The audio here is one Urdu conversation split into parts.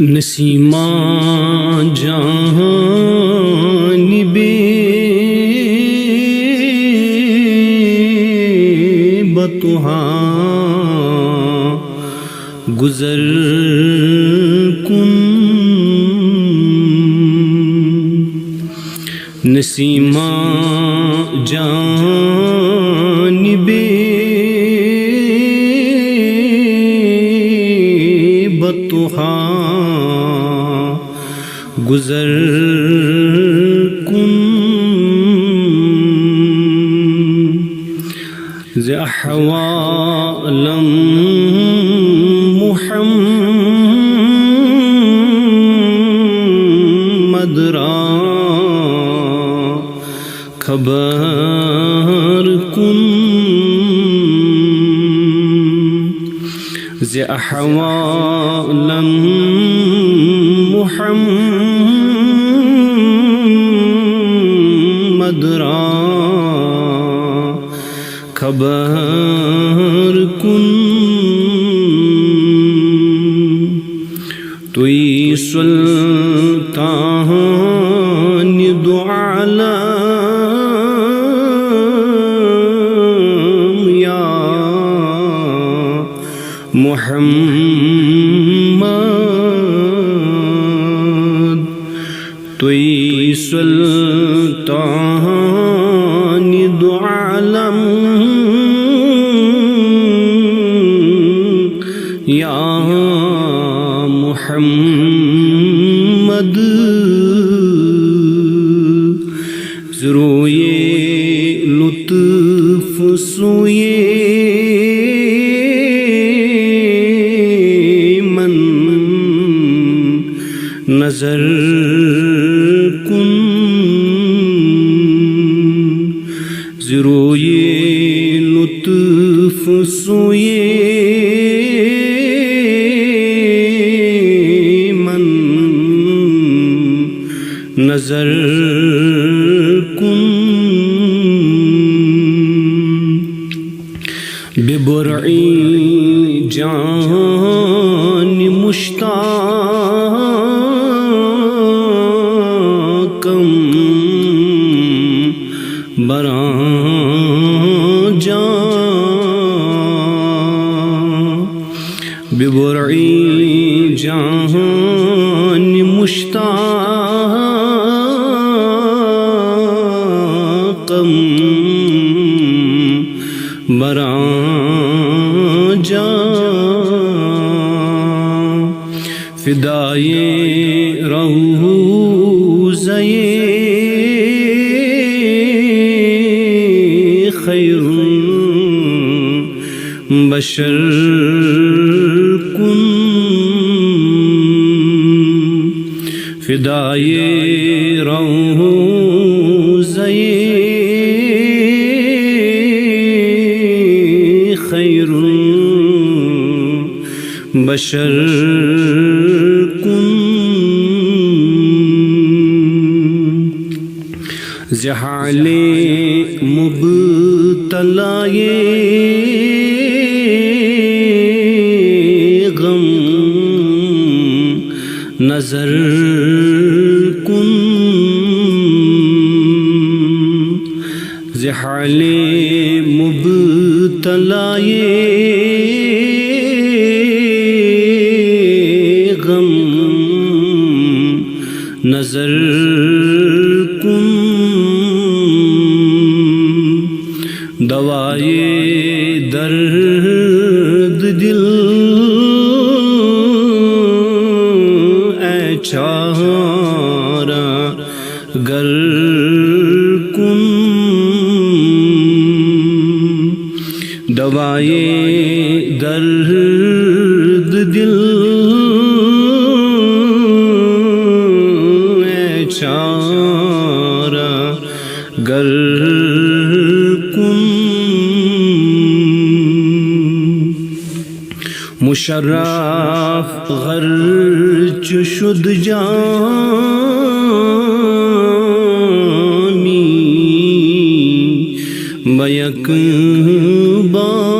نسیماں جانب بتہاں گزر کن، نسیماں جانب بتہاں گزر کن، ز احوالم محمد را خبر کن، ز احوالم محمد را خبر کن، توئی سلطان دو عالم یا محمد، توئی سلطان دو عالم یا محمد، ضروئے لطف سوئے من نظر کن، ضروئے لطف سوئے نظر کن، ببرعی جان مشتاقم براں جان، ببرعی جان مشتاقم براں جان، فدائے روضہ خیر بشر کن، فدائے روضہ خیر بشر کن، ز حال مبتلائے غم نظر کن، ز حال مبتلائے غم نظر کن، دوائے درد دل اے چارہ گر کن، دوائے درد دل اے چارہ گر کن، مشرف غرچ شد جامی بیک بار،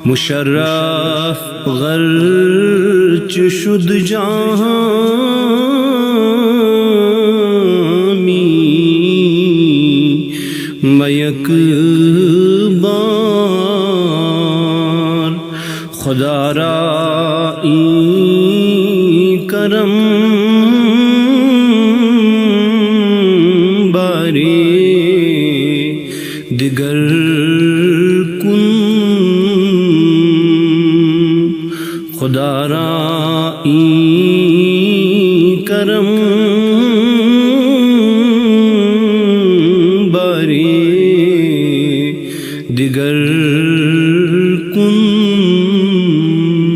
مشرف غرچ گرچ شد جامی بیک بار خدا را این کرم باری دیگر کن خدا را این کرم